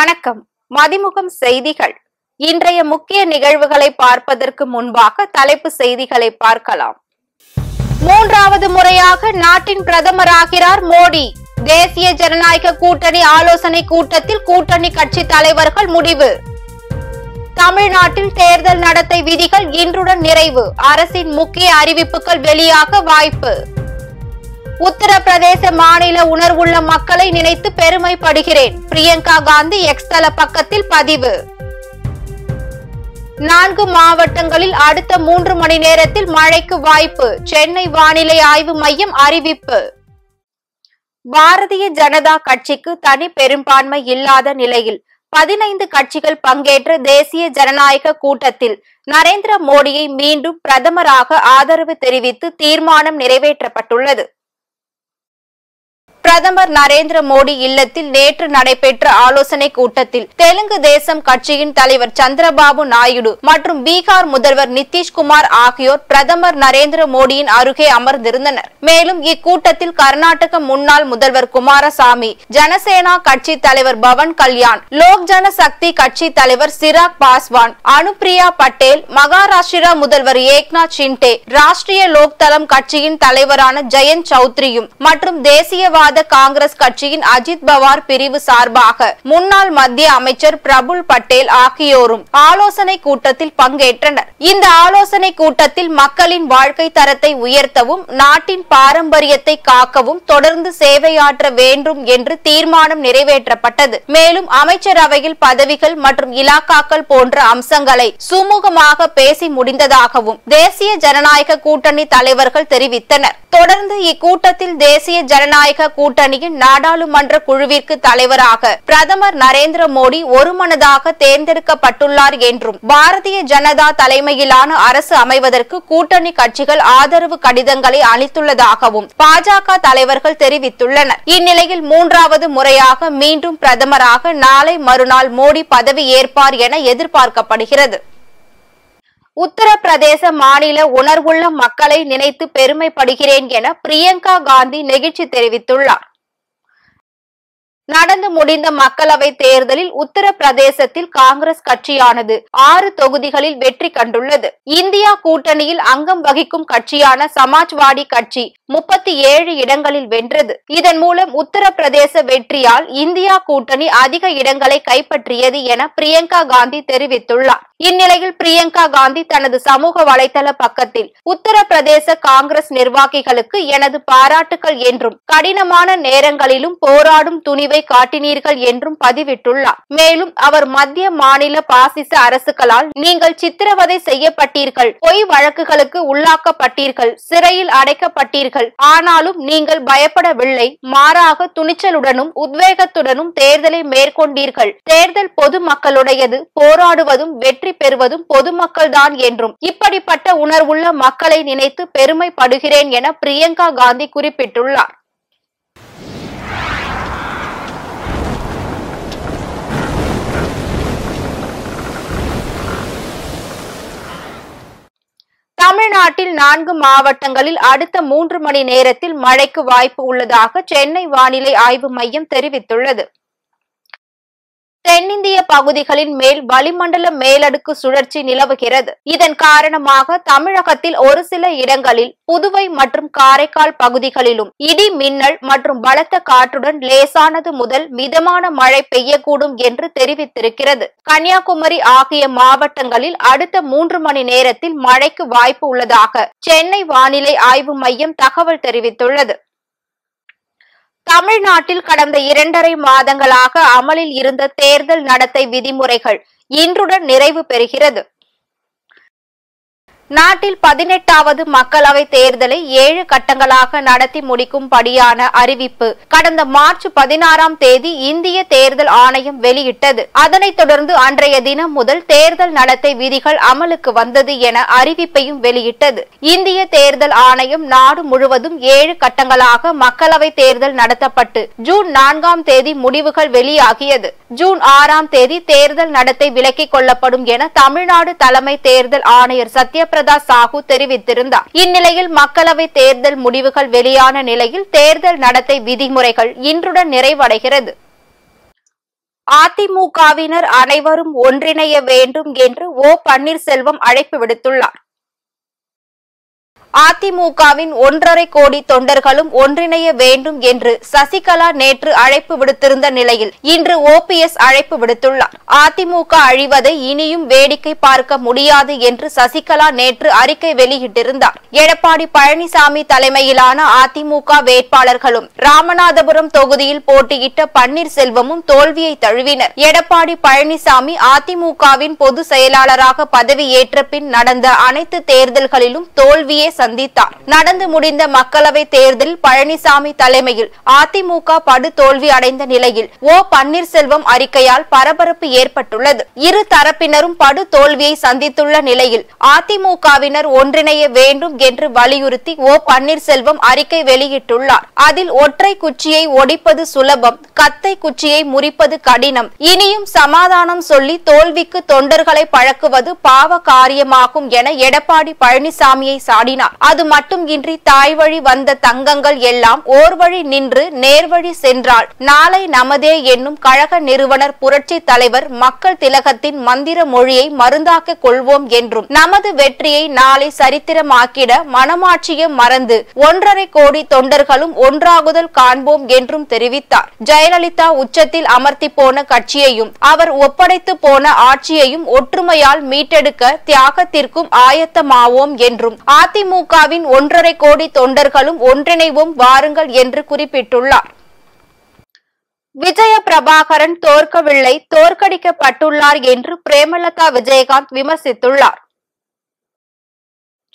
வணக்கம். மதிமுகம் செய்திகள். இன்றைய முக்கிய நிகழ்வுகளை பார்ப்பதற்கு முன்பாக தலைப்பு செய்திகளை பார்க்கலாம். மூன்றாவது முறையாக நாட்டின் பிரதமராகிறார் மோடி. தேசிய ஜனநாயக கூட்டணி ஆலோசனை கூட்டத்தில் கூட்டணி கட்சி தலைவர்கள் முடிவு. தமிழ்நாட்டில் தேர்தல் நடத்தை விதிகள் இன்றுடன் நிறைவு. அரசின் முக்கிய அறிவிப்புகள் வெளியாக வாய்ப்பு. உத்தரப்பிரதேச மாநில உணர்வுள்ள மக்களை நினைத்து பெருமைப்படுகிறேன். பிரியங்கா காந்தி எக்ஸ் தள பக்கத்தில் பதிவு. 4 மாவட்டங்களில் அடுத்த 3 மணி நேரத்தில் மழைக்கு வாய்ப்பு. சென்னை வானிலை ஆய்வு மையம் அறிவிப்பு. பாரதிய ஜனதா கட்சிக்கு தனி பெரும்பான்மை இல்லாத நிலையில் 15 கட்சிகள் பங்கேற்ற தேசிய ஜனநாயக கூட்டத்தில் நரேந்திர மோடியை மீண்டும் பிரதமராக ஆதரவு தெரிவித்து தீர்மானம் நிறைவேற்றப்பட்டுள்ளது. பிரதமர் நரேந்திர மோடி இல்லத்தில் நேற்று நடைபெற்ற ஆலோசனை கூட்டத்தில் தெலுங்கு தேசம் கட்சியின் தலைவர் சந்திரபாபு நாயுடு மற்றும் பீகார் முதல்வர் நிதிஷ்குமார் ஆகியோர் பிரதமர் நரேந்திர மோடியின் அருகே அமர்ந்திருந்தனர். மேலும் இக்கூட்டத்தில் கர்நாடக முன்னாள் முதல்வர் குமாரசாமி, ஜனசேனா கட்சி தலைவர் பவன் கல்யாண், லோக் ஜன சக்தி கட்சி தலைவர் சிராக் பாஸ்வான், அனுப்பிரியா பட்டேல், மகாராஷ்டிரா முதல்வர் ஏக்நாத் ஷிண்டே, ராஷ்டிரிய லோக் தளம் கட்சியின் தலைவரான ஜெயந்த் சௌத்ரியும் மற்றும் தேசியவாத காங்கிரஸ் கட்சியின் அஜித் பவார் பிரிவு சார்பாக முன்னாள் மத்திய அமைச்சர் பிரபுல் பட்டேல் ஆகியோரும் ஆலோசனை கூட்டத்தில் பங்கேற்றனர். இந்த ஆலோசனை கூட்டத்தில் மக்களின் வாழ்க்கை தரத்தை உயர்த்தவும் நாட்டின் பாரம்பரியத்தை காக்கவும் தொடர்ந்து சேவையாற்ற வேண்டும் என்று தீர்மானம் நிறைவேற்றப்பட்டது. மேலும் அமைச்சரவையில் பதவிகள் மற்றும் இலாக்காக்கள் போன்ற அம்சங்களை சுமூகமாக பேசி முடிந்ததாகவும் தேசிய ஜனநாயக கூட்டணி தலைவர்கள் தெரிவித்தனர். தொடர்ந்து இக்கூட்டத்தில் தேசிய ஜனநாயக கூட்டணியின் நாடாளுமன்ற குழுவிற்கு தலைவராக பிரதமர் நரேந்திர மோடி ஒருமனதாக தேர்ந்தெடுக்கப்பட்டுள்ளார் என்றும் பாரதிய ஜனதா தலைமையிலான அரசு அமைவதற்கு கூட்டணி கட்சிகள் ஆதரவு கடிதங்களை அளித்துள்ளதாகவும் பாஜக தலைவர்கள் தெரிவித்துள்ளனர். இந்நிலையில் 3வது முறையாக மீண்டும் பிரதமராக நாளை மறுநாள் மோடி பதவி ஏற்பார் என எதிர்பார்க்கப்படுகிறது. உத்தரப்பிரதேச மாநில உணர்வுள்ள மக்களை நினைத்து பெருமைப்படுகிறேன் என பிரியங்கா காந்தி நெகிழ்ச்சி தெரிவித்துள்ளார். நடந்து முடிந்த மக்களவை தேர்தலில் உத்தரப்பிரதேசத்தில் காங்கிரஸ் கட்சியானது 6 தொகுதிகளில் வெற்றி கண்டுள்ளது. இந்தியா கூட்டணியில் அங்கம் வகிக்கும் கட்சியான சமாஜ்வாடி கட்சி 37 இடங்களில் வென்றது. இதன் மூலம் உத்தரப்பிரதேச வெற்றியால் இந்தியா கூட்டணி அதிக இடங்களை கைப்பற்றியது என பிரியங்கா காந்தி தெரிவித்துள்ளார். இந்நிலையில் பிரியங்கா காந்தி தனது சமூக வலைதள பக்கத்தில் உத்தரப்பிரதேச காங்கிரஸ் நிர்வாகிகளுக்கு எனது பாராட்டுகள் என்றும் கடினமான நேரங்களிலும் போராடும் துணிவை காட்டினீர்கள் என்றும் பதிவிட்டுள்ளார். மேலும் அவர் மத்திய மாநில பாசிச அரசுகளால் நீங்கள் சித்திரவதை செய்யப்பட்டீர்கள், பொய் வழக்குகளுக்கு உள்ளாக்கப்பட்டீர்கள், சிறையில் அடைக்கப்பட்டீர்கள். ஆனாலும் நீங்கள் பயப்படவில்லை, மாறாக துணிச்சலுடனும் உத்வேகத்துடனும் தேர்தலை மேற்கொண்டீர்கள். தேர்தல் பொதுமக்களுடையது, போராடுவதும் வெற்றி பெறுவதும் பொதுமக்கள் தான் என்றும் இப்படிப்பட்ட உணர்வுள்ள மக்களை நினைத்து பெருமைப்படுகிறேன் என பிரியங்கா காந்தி குறிப்பிட்டுள்ளார். தமிழ்நாட்டில் 4 மாவட்டங்களில் அடுத்த 3 மணி நேரத்தில் மழைக்கு வாய்ப்பு உள்ளதாக சென்னை வானிலை ஆய்வு மையம் தெரிவித்துள்ளது. தென்னிந்திய பகுதிகளின் மேல் வளிமண்டல மேலடுக்கு சுழற்சி நிலவுகிறது. இதன் காரணமாக தமிழகத்தில் ஒரு சில இடங்களில், புதுவை மற்றும் காரைக்கால் பகுதிகளிலும் இடி மின்னல் மற்றும் பலத்த காற்றுடன் லேசானது முதல் மிதமான மழை பெய்யக்கூடும் என்று தெரிவித்திருக்கிறது. கன்னியாகுமரி ஆகிய மாவட்டங்களில் அடுத்த 3 மணி நேரத்தில் மழைக்கு வாய்ப்பு உள்ளதாக சென்னை வானிலை ஆய்வு மையம் தகவல் தெரிவித்துள்ளது. தமிழ்நாட்டில் கடந்த 2.5 மாதங்களாக அமலில் இருந்த தேர்தல் நடத்தை விதிமுறைகள் இன்றுடன் நிறைவு பெறுகிறது. நாட்டில் 18வது மக்களவை தேர்தலை 7 கட்டங்களாக நடத்தி முடிக்கும்படியான அறிவிப்பு கடந்த மார்ச் 16ஆம் தேதி இந்திய தேர்தல் ஆணையம் வெளியிட்டது. அதனைத் தொடர்ந்து அன்றைய தினம் முதல் தேர்தல் நடத்தை விதிகள் அமலுக்கு வந்தது என அறிவிப்பையும் வெளியிட்டது. இந்திய தேர்தல் ஆணையம் நாடு முழுவதும் 7 கட்டங்களாக மக்களவை தேர்தல் நடத்தப்பட்டு ஜூன் 4ஆம் தேதி முடிவுகள் வெளியாகியது. ஜூன் 6ஆம் தேதி தேர்தல் நடத்தை விலக்கிக் கொள்ளப்படும் என தமிழ்நாடு தலைமை தேர்தல் ஆணையர் சத்யபிரதா சாஹூ தெரிவித்திருந்தார். இந்நிலையில் மக்களவை தேர்தல் முடிவுகள் வெளியான நிலையில் தேர்தல் நடத்தை விதிமுறைகள் இன்றுடன் நிறைவடைகிறது. அதிமுகவினர் அனைவரும் ஒன்றிணைய வேண்டும் என்று ஓ பன்னீர்செல்வம் அழைப்பு விடுத்துள்ளார். அதிமுகவின் 1.5 கோடி தொண்டர்களும் ஒன்றிணைய வேண்டும் என்று சசிகலா நேற்று அழைப்பு விடுத்திருந்த நிலையில் இன்று ஓபிஎஸ் அழைப்பு விடுத்துள்ளார். அதிமுக அழிவதை இனியும் வேடிக்கை பார்க்க முடியாது என்று சசிகலா நேற்று அறிக்கை வெளியிட்டிருந்தார். எடப்பாடி பழனிசாமி தலைமையிலான அதிமுக வேட்பாளர்களும் ராமநாதபுரம் தொகுதியில் போட்டியிட்ட பன்னீர்செல்வமும் தோல்வியை தழுவினர். எடப்பாடி பழனிசாமி அதிமுகவின் பொதுச் செயலாளராக பதவியேற்ற பின் நடந்த அனைத்து தேர்தல்களிலும் தோல்வியே சந்தித்தார். நடந்து முடிந்த மக்களவை தேர்தலில் பழனிசாமி தலைமையில் அதிமுக படு தோல்வி அடைந்த நிலையில் ஓ பன்னீர்செல்வம் அறிக்கையால் பரபரப்பு ஏற்பட்டுள்ளது. இரு தரப்பினரும் படு தோல்வியை சந்தித்துள்ள நிலையில் அதிமுகவினர் ஒன்றிணைய வேண்டும் என்று வலியுறுத்தி ஓ பன்னீர்செல்வம் அறிக்கை வெளியிட்டுள்ளார். அதில் ஒற்றை குச்சியை ஒடிப்பது சுலபம், கத்தை குச்சியை முறிப்பது கடினம். இனியும் சமாதானம் சொல்லி தோல்விக்கு தொண்டர்களை பழக்குவது பாவ காரியமாகும் என எடப்பாடி பழனிசாமியை சாடினார். அது மட்டும் இன்றி தாய் வழி வந்த தங்கங்கள் எல்லாம் ஓர் வழி நின்று நேர்வழி சென்றால் நாளை நமதே என்னும் கழக நிறுவனர் புரட்சி தலைவர் மக்கள் திலகத்தின் மந்திர மொழியை மருந்தாக்க கொள்வோம் என்றும் நமது வெற்றியை நாளை சரித்திரமாக்கிட மனமாட்சியம் மறந்து 1.5 கோடி தொண்டர்களும் ஒன்றாகுதல் காண்போம் என்றும் தெரிவித்தார். ஜெயலலிதா உச்சத்தில் அமர்த்தி போன கட்சியையும் அவர் ஒப்படைத்து போன ஆட்சியையும் ஒற்றுமையால் மீட்டெடுக்க தியாகத்திற்கும் ஆயத்தமாவோம் என்றும் அதிமுகவின் 1.5 கோடி தொண்டர்களும் ஒன்றிணைவோம் வாருங்கள் என்று குறிப்பிட்டுள்ளார். விஜய பிரபாகரன் தோற்கவில்லை, தோற்கடிக்கப்பட்டுள்ளார் என்று பிரேமலதா விஜயகாந்த் விமர்சித்துள்ளார்.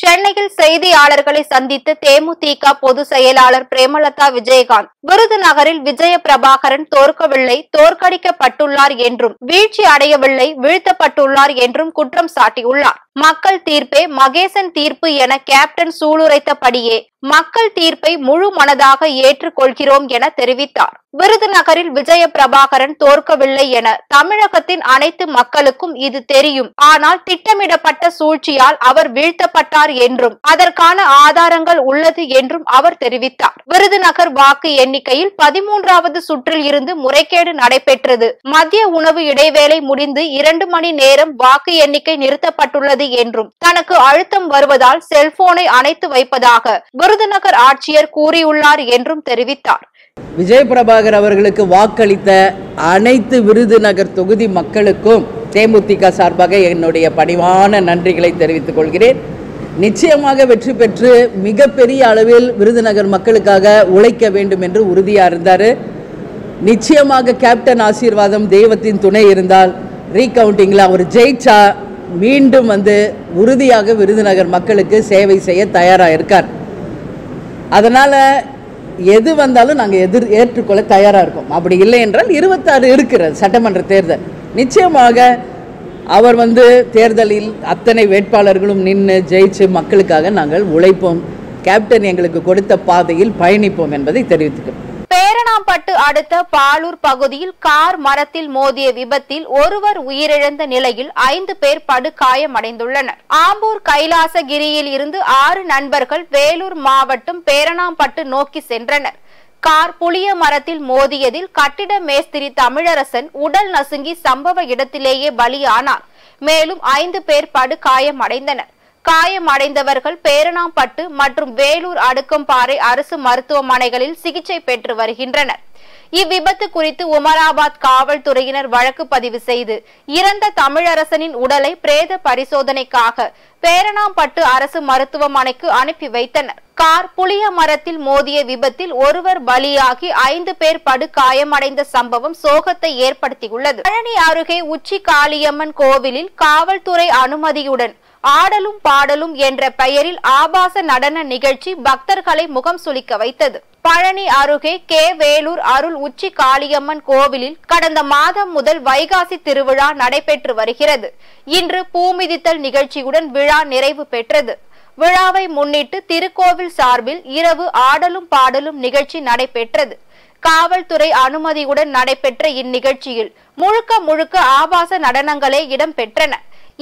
சென்னையில் செய்தியாளர்களை சந்தித்த தேமுதிக பொதுச் செயலாளர் பிரேமலதா விஜயகாந்த் விருதுநகரில் விஜய பிரபாகரன் தோற்கவில்லை, தோற்கடிக்கப்பட்டுள்ளார் என்றும் வீழ்ச்சி அடையவில்லை, வீழ்த்தப்பட்டுள்ளார் என்றும் குற்றம் சாட்டியுள்ளார். மக்கள் தீர்ப்பே மகேசன் தீர்ப்பு என கேப்டன் சூளுரைத்தபடியே மக்கள் தீர்ப்பை முழு மனதாக ஏற்றுக்கொள்கிறோம் என தெரிவித்தார். விருதுநகரில் விஜய பிரபாகரன் தோற்கவில்லை என தமிழகத்தின் அனைத்து மக்களுக்கும் இது தெரியும். ஆனால் திட்டமிடப்பட்ட சூழ்ச்சியால் அவர் வீழ்த்தப்பட்டார் என்றும் அதற்கான ஆதாரங்கள் உள்ளது என்றும் அவர் தெரிவித்தார். விருதுநகர் வாக்கு எண்ணிக்கையில் 13வது சுற்றில் இருந்து முறைகேடு நடைபெற்றது. மதிய உணவு இடைவேளை முடிந்து 2 மணி நேரம் வாக்கு எண்ணிக்கை நிறுத்தப்பட்டுள்ளது என்றும் தனக்கு அழுத்தம் வருவதால் செல்போனை அணைத்து வைப்பதாக விருதுநகர் ஆட்சியர் கூறியுள்ளார் என்றும் தெரிவித்தார். விஜய் பிரபாகர் அவர்களுக்கு வாக்களித்த அனைத்து விருதுநகர் தொகுதி மக்களுக்கும் தேமுதிக சார்பாக என்னுடைய பணிவான நன்றிகளை தெரிவித்துக் கொள்கிறேன். நிச்சயமாக வெற்றி பெற்று மிகப்பெரிய அளவில் விருதுநகர் மக்களுக்காக உழைக்க வேண்டும் என்று உறுதியாக இருந்தார். நிச்சயமாக கேப்டன் ஆசீர்வாதம், தெய்வத்தின் துணை இருந்தால் ரீகவுண்டிங்கில் அவர் ஜெயிச்சா மீண்டும் உறுதியாக விருதுநகர் மக்களுக்கு சேவை செய்ய தயாராக இருக்கார். அதனால் எது வந்தாலும் நாங்கள் ஏற்றுக்கொள்ள தயாராக இருக்கோம். அப்படி இல்லை என்றால் 26 இருக்கிறது சட்டமன்ற தேர்தல். நிச்சயமாக அவர் தேர்தலில் அத்தனை வேட்பாளர்களும் நின்று ஜெயிச்சு மக்களுக்காக நாங்கள் உழைப்போம், கேப்டன் எங்களுக்கு கொடுத்த பாதையில் பயணிப்போம் என்பதை தெரிவித்துக்கிறோம். பேரணாம்பட்டு அடுத்த பாலூர் பகுதியில் கார் மரத்தில் மோதிய விபத்தில் ஒருவர் உயிரிழந்த நிலையில் 5 பேர் படுகாயமடைந்துள்ளனர். ஆம்பூர் கைலாசகிரியில் இருந்து 6 நண்பர்கள் வேலூர் மாவட்டம் பேரணாம்பட்டு நோக்கி சென்றனர். கார் புளிய மரத்தில் மோதியதில் கட்டிட மேஸ்திரி தமிழரசன் உடல் நசுங்கி சம்பவ இடத்திலேயே பலியானார். மேலும் 5 பேர் படுகாயமடைந்தனர். காயமடைந்தவர்கள் பேரணாம்பட்டு மற்றும் வேலூர் அடுக்கம்பாறை அரசு மருத்துவமனைகளில் சிகிச்சை பெற்று வருகின்றனர். இவ்விபத்து குறித்து உமராபாத் காவல்துறையினர் வழக்கு பதிவு செய்து இறந்த தமிழரசனின் உடலை பிரேத பரிசோதனைக்காக பேரணாம்பட்டு அரசு மருத்துவமனைக்கு அனுப்பி வைத்தனர். கார் புளிய மரத்தில் மோதிய விபத்தில் ஒருவர் பலியாகி 5 பேர் படுகாயமடைந்த சம்பவம் சோகத்தை ஏற்படுத்தியுள்ளது. பழனி அருகே உச்சி காளியம்மன் கோவிலில் காவல்துறை அனுமதியுடன் ஆடலும் பாடலும் என்ற பெயரில் ஆபாச நடன நிகழ்ச்சி பக்தர்களை முகம் சுளிக்க வைத்தது. பழனி அருகே கே வேலூர் அருள் உச்சி காளியம்மன் கோவிலில் கடந்த மாதம் முதல் வைகாசி திருவிழா நடைபெற்று வருகிறது. இன்று பூமிதித்தல் நிகழ்ச்சியுடன் விழா நிறைவு பெற்றது. விழாவை முன்னிட்டு திருக்கோவில் சார்பில் இரவு ஆடலும் பாடலும் நிகழ்ச்சி நடைபெற்றது. காவல்துறை அனுமதியுடன் நடைபெற்ற இந்நிகழ்ச்சியில் முழுக்க ஆபாச நடனங்களே இடம்பெற்றன.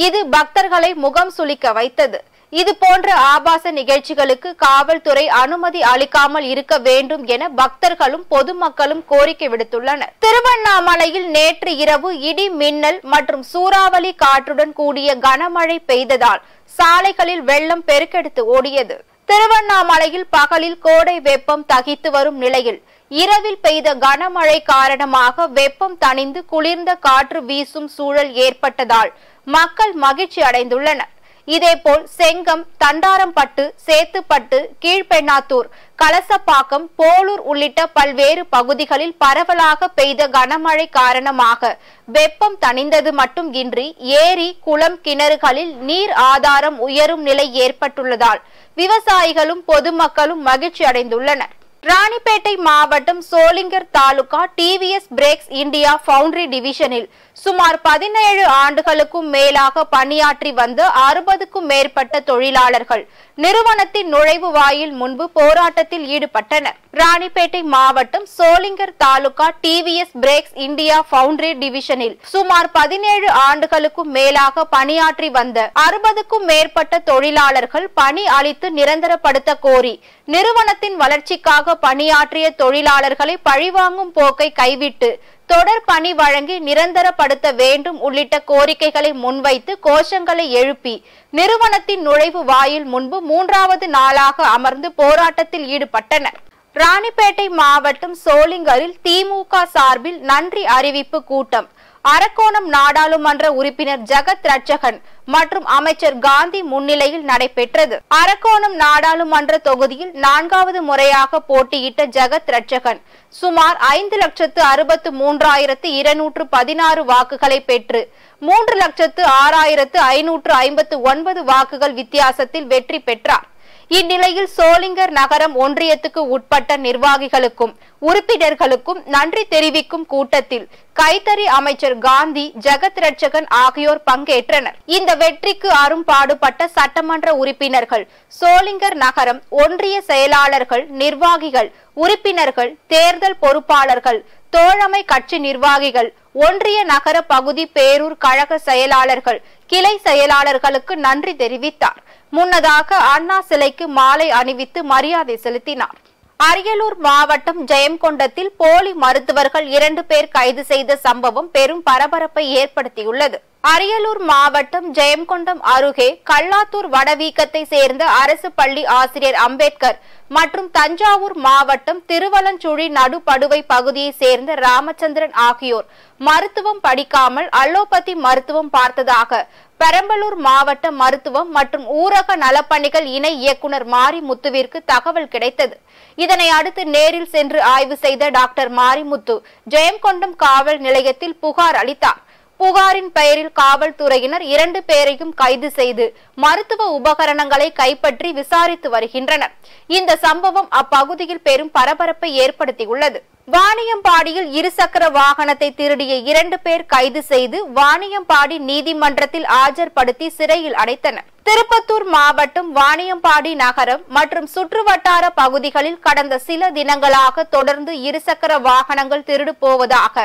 இது பக்தர்களை முகம் சுளிக்க வைத்தது. இது போன்ற ஆபாச நிகழ்ச்சிகளுக்கு காவல்துறை அனுமதி அளிக்காமல் இருக்க வேண்டும் என பக்தர்களும் பொதுமக்களும் கோரிக்கை விடுத்துள்ளனர். திருவண்ணாமலையில் நேற்று இரவு இடி மின்னல் மற்றும் சூறாவளி காற்றுடன் கூடிய கனமழை பெய்ததால் சாலைகளில் வெள்ளம் பெருக்கெடுத்து ஓடியது. திருவண்ணாமலையில் பகலில் கோடை வெப்பம் தகித்து வரும் நிலையில் இரவில் பெய்த கனமழை காரணமாக வெப்பம் தணிந்து குளிர்ந்த காற்று வீசும் சூழல் ஏற்பட்டதால் மக்கள் மகிழ்ச்சி அடைந்துள்ளனர். இதேபோல் செங்கம், தண்டாரம்பட்டு, சேத்துப்பட்டு, கீழ்பெண்ணாத்தூர், கலசப்பாக்கம், போலூர் உள்ளிட்ட பல்வேறு பகுதிகளில் பரவலாக பெய்த கனமழை காரணமாக வெப்பம் தணிந்தது மட்டும் இன்றி ஏரி, குளம், கிணறுகளில் நீர் ஆதாரம் உயரும் நிலை ஏற்பட்டுள்ளதால் விவசாயிகளும் பொதுமக்களும் மகிழ்ச்சி அடைந்துள்ளனர். ராணிப்பேட்டை மாவட்டம் Sholinghur taluka TVS brakes India foundry டிவிஷனில் சுமார் 17 ஆண்டுகளுக்கும் மேலாக பணியாற்றி வந்த 60க்கும் மேற்பட்ட தொழிலாளர்கள் நிறுவனத்தின் நுழைவு வாயில் முன்பு போராட்டத்தில் ஈடுபட்டனர். ராணிப்பேட்டை மாவட்டம் Sholinghur taluka TVS brakes India foundry டிவிஷனில் சுமார் 17 ஆண்டுகளுக்கும் மேலாக பணியாற்றி வந்த 60க்கும் மேற்பட்ட தொழிலாளர்கள் பணி அளித்து நிரந்தரப்படுத்த கோரி நிறுவனத்தின் வளர்ச்சிக்காக பணியாற்றிய தொழிலாளர்களை பழிவாங்கும் போக்கை கைவிட்டு தொடர் பணி வழங்கி நிரந்தரப்படுத்த வேண்டும் உள்ளிட்ட கோரிக்கைகளை முன்வைத்து கோஷங்களை எழுப்பி நிறுவனத்தின் நுழைவு வாயில் முன்பு 3வது நாளாக அமர்ந்து போராட்டத்தில் ஈடுபட்டனர். ராணிப்பேட்டை மாவட்டம் சோளிங்கரில் திமுக சார்பில் நன்றி அறிவிப்பு கூட்டம் அரக்கோணம் நாடாளுமன்ற உறுப்பினர் ஜெகத் ரட்சகன் மற்றும் அமைச்சர் காந்தி முன்னிலையில் நடைபெற்றது. அரக்கோணம் நாடாளுமன்ற தொகுதியில் 4வது முறையாக போட்டியிட்ட ஜெகத் ரட்சகன் சுமார் 5,63,216 வாக்குகளை பெற்று 3,06,559 வாக்குகள் வித்தியாசத்தில் வெற்றி பெற்றார். இந்நிலையில் சோளிங்கர் நகரம் ஒன்றியத்துக்கு உட்பட்ட நிர்வாகிகளுக்கும் உறுப்பினர்களுக்கும் நன்றி தெரிவிக்கும் கூட்டத்தில் கைத்தறி அமைச்சர் காந்தி, ஜெகத் ரட்சகன் ஆகியோர் பங்கேற்றனர். இந்த வெற்றிக்கு அரும்பாடுபட்ட சட்டமன்ற உறுப்பினர்கள், சோளிங்கர் நகரம் ஒன்றிய செயலாளர்கள், நிர்வாகிகள், உறுப்பினர்கள், தேர்தல் பொறுப்பாளர்கள், தோழமை கட்சி நிர்வாகிகள், ஒன்றிய நகர பகுதி பேரூர் கழக செயலாளர்கள், கிளை செயலாளர்களுக்கு நன்றி தெரிவித்தார். முன்னதாக அண்ணா சிலைக்கு மாலை அணிவித்து மரியாதை செலுத்தினார். அரியலூர் மாவட்டம் ஜெயங்கொண்டத்தில் போலி மருத்துவர்கள் 2 பேர் கைது செய்த சம்பவம் பெரும் பரபரப்பை ஏற்படுத்தியுள்ளது. அரியலூர் மாவட்டம் ஜெயங்கொண்டம் அருகே கல்லாத்தூர் வடவீக்கத்தை சேர்ந்த அரசு பள்ளி ஆசிரியர் அம்பேத்கர் மற்றும் தஞ்சாவூர் மாவட்டம் திருவலஞ்சுழி நடுபடுவை பகுதியை சேர்ந்த ராமச்சந்திரன் ஆகியோர் மருத்துவம் படிக்காமல் அலோபதி மருத்துவம் பார்த்ததாக பெரம்பலூர் மாவட்ட மருத்துவம் மற்றும் ஊரக நலப்பணிகள் இணை இயக்குனர் மாரிமுத்துவிற்கு தகவல் கிடைத்தது. இதனை அடுத்து நேரில் சென்று ஆய்வு செய்த டாக்டர் மாரிமுத்து ஜெயங்கொண்டம் காவல் நிலையத்தில் புகார் அளித்தார். புகாரின் பெயரில் காவல்துறையினர் 2 பேரையும் கைது செய்து மருத்துவ உபகரணங்களை கைப்பற்றி விசாரித்து வருகின்றனர். இந்த சம்பவம் அப்பகுதியில் பெரும் பரபரப்பை ஏற்படுத்தியுள்ளது. வாணியம்பாடியில் இருசக்கர வாகனத்தை திருடிய 2 பேர் கைது செய்து வாணியம்பாடி நீதிமன்றத்தில் ஆஜர்படுத்தி சிறையில் அடைத்தனர். திருப்பத்தூர் மாவட்டம் வாணியம்பாடி நகரம் மற்றும் சுற்றுவட்டார பகுதிகளில் கடந்த சில தினங்களாக தொடர்ந்து இருசக்கர வாகனங்கள் திருடு போவதாக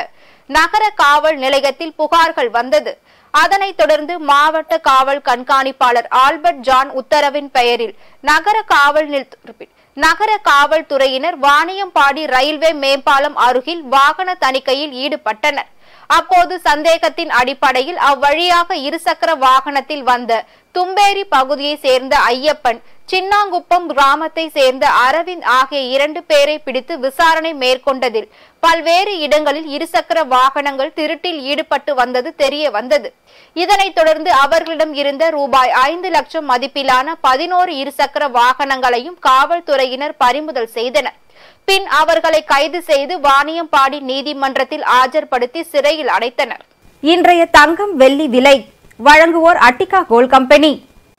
நகர காவல் நிலையத்தில் புகார்கள் வந்தது. அதனைத் தொடர்ந்து மாவட்ட காவல் கண்காணிப்பாளர் ஆல்பர்ட் ஜான் உத்தரவின் பெயரில் நகர காவல்துறையினர் வாணியம்பாடி ரயில்வே மேம்பாலம் அருகில் வாகன தணிக்கையில் ஈடுபட்டனர். அப்போது சந்தேகத்தின் அடிப்படையில் அவ்வழியாக இருசக்கர வாகனத்தில் வந்த தும்பேரி பகுதியை சேர்ந்த ஐயப்பன், சின்னாங்குப்பம் கிராமத்தை சேர்ந்த அரவிந்த் ஆகிய 2 பேரை பிடித்து விசாரணை மேற்கொண்டதில் பல்வேறு இடங்களில் இருசக்கர வாகனங்கள் திருட்டில் ஈடுபட்டு வந்தது தெரிய வந்தது. இதனைத் தொடர்ந்து அவர்களிடம் இருந்த ரூபாய் 5 லட்சம் மதிப்பிலான 11 இருசக்கர வாகனங்களையும் காவல்துறையினர் பறிமுதல் செய்தனர். பின் அவர்களை கைது செய்து வாணியம்பாடி நீதிமன்றத்தில் ஆஜர்படுத்தி சிறையில் அடைத்தனர். இன்றைய தங்கம் வெள்ளி விலை வழங்குவோர் அட்டிகா கோல்ட் கம்பெனி.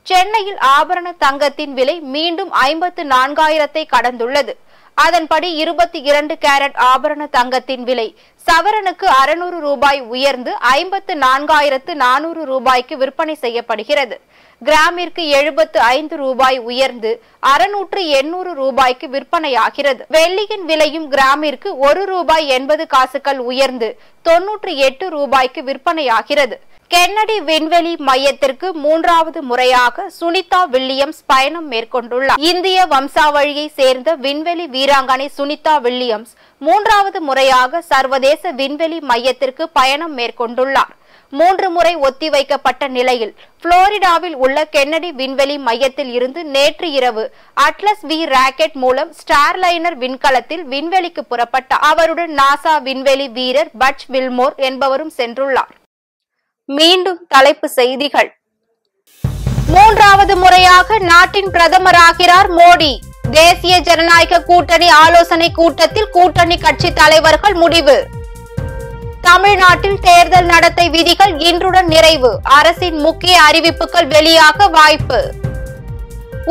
சென்னையில் ஆபரண தங்கத்தின் விலை மீண்டும் 54,000 கடந்துள்ளது. அதன்படி 22 கேரட் ஆபரண தங்கத்தின் விலை சவரனுக்கு 600 ரூபாய் உயர்ந்து 54,400 ரூபாய்க்கு விற்பனை செய்யப்படுகிறது. கிராமிற்கு 75 ரூபாய் உயர்ந்து 680 ரூபாய்க்கு விற்பனையாகிறது. வெள்ளியின் விலையும் கிராமிற்கு 1 ரூபாய் 80 காசுகள் உயர்ந்து 98 ரூபாய்க்கு விற்பனையாகிறது. கென்னடி விண்வெளி மையத்திற்கு 3வது முறையாக சுனிதா வில்லியம்ஸ் பயணம் மேற்கொண்டுள்ளார். இந்திய வம்சாவழியை சேர்ந்த விண்வெளி வீராங்கனை சுனிதா வில்லியம்ஸ் 3வது முறையாக சர்வதேச விண்வெளி மையத்திற்கு பயணம் மேற்கொண்டுள்ளார். 3 முறை ஒத்திவைக்கப்பட்ட நிலையில் புளோரிடாவில் உள்ள கென்னடி விண்வெளி மையத்தில் இருந்து நேற்று இரவு அட்லஸ் வி ராக்கெட் மூலம் ஸ்டார்லைனர் விண்கலத்தில் விண்வெளிக்கு புறப்பட்டார். அவருடன் நாசா விண்வெளி வீரர் பட்ச் வில்மோர் என்பவரும் சென்றுள்ளார். மீண்டும் தலைப்பு செய்திகள். 3வது முறையாக நாட்டின் பிரதமராகிறார் மோடி. தேசிய ஜனநாயக கூட்டணி ஆலோசனை கூட்டத்தில் கூட்டணி கட்சி தலைவர்கள் முடிவு. தமிழ்நாட்டில் தேர்தல் நடத்தை விதிகள் இன்றுடன் நிறைவு. அரசின் முக்கிய அறிவிப்புகள் வெளியாக வாய்ப்பு.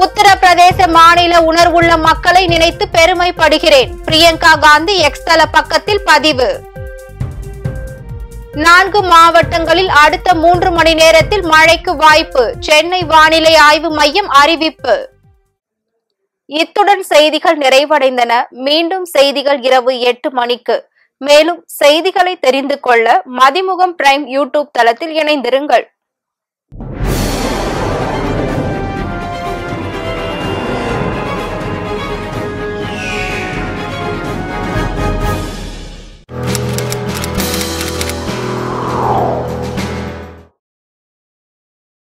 உத்தரப்பிரதேச மாநில உணர்வுள்ள மக்களை நினைத்து பெருமைப்படுகிறேன். பிரியங்கா காந்தி எக்ஸ் தள பக்கத்தில் பதிவு. 4 மாவட்டங்களில் அடுத்த 3 மணி நேரத்தில் மழைக்கு வாய்ப்பு. சென்னை வானிலை ஆய்வு மையம் அறிவிப்பு. இத்துடன் செய்திகள் நிறைவடைந்தன. மீண்டும் செய்திகள் இரவு 8 மணிக்கு. மேலும் செய்திகளை தெரிந்து கொள்ள மதிமுகம் பிரைம் யூடியூப் தளத்தில் இணைந்திருங்கள்.